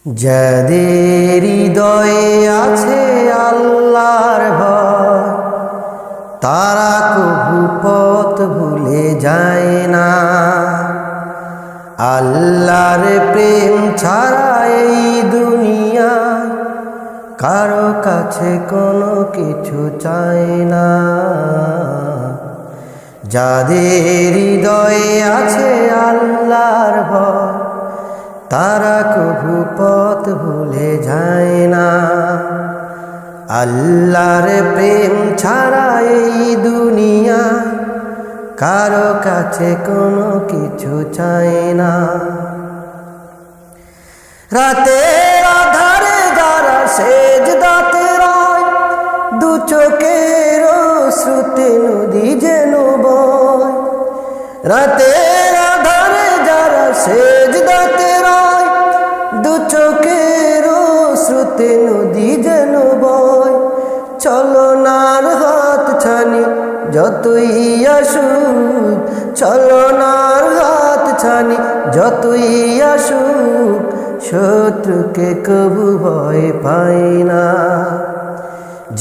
যাদের হৃদয়ে আছে আল্লাহর ভয়, তারা কভু পথ ভুলে যায় না। আল্লাহর প্রেম ছাড়া এই দুনিয়ায় কারো কাছে কোনো কিছু চায় না। যাদের হৃদয়ে আছে আল্লাহর ভয়, তারা কভু পথ ভুলে যায় না। আল্লাহর প্রেম ছাড়া এই দুনিয়ায় কারো কাছে কোনো কিছু চায় না। রাতের আধারে যারা সেজদাতে রয়, দু চোখের অশ্রুতে নদী যেন বয়। রাতের আধারে যারা সেজদাতে রয়, দু চোখের অশ্রুতে নদী যেন বয়। চলনার হাত ছানি যতই আসুক, চলনার হাত ছানি যতই আসুক, শত্রুকে কবু ভয় পায় না।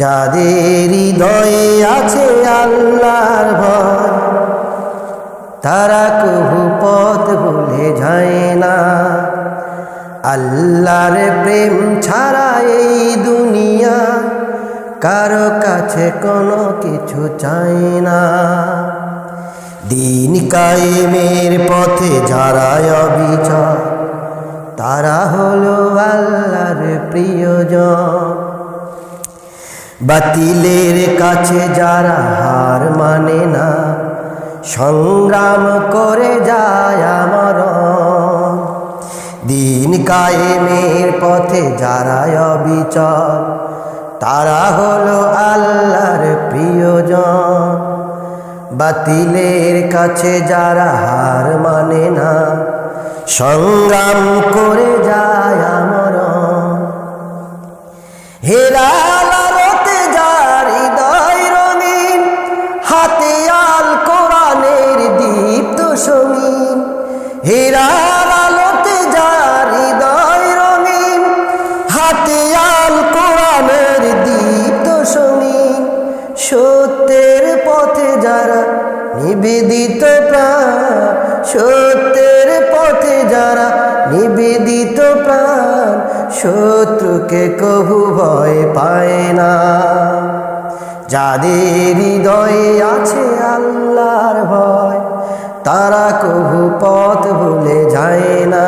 যাদের হৃদয়ে আছে আল্লাহর ভয়, তারা কবু পথ ভুলে যায় না। আল্লাহর প্রেম ছাড়া এই দুনিয়া কারো কাছে কোনো কিছু চায় না। দিন কায়েমের পথে যারা অবিচল, তারা হলো আল্লাহর প্রিয়জন। বাতিলের কাছে যারা হার মানে না, সংগ্রাম করে যায় আমরণ। দিন কায়েমের পথে যারা অবিচল, তারা হলো আল্লাহর প্রিয়জন। বাতিলের কাছে যারা হার মানে না, সংগ্রাম করে যায় আমরণ। হেলাল আলোতে যার হৃদয় রঙিন, হাতে আল কোরআনের দীপ্ত সঙ্গীন। হেলাল আলোতে যার হৃদয় রঙিন, হাতে আল কোরআনের দীপ্ত সঙ্গীন। সত্যের পথে যারা নিবেদিত প্রাণ, সত্যের পথে যারা নিবেদিত প্রাণ, শত্রুকে কভু ভয় পায় না। যাদের হৃদয়ে আছে আল্লাহর ভয়, তারা কভু পথ ভুলে যায় না।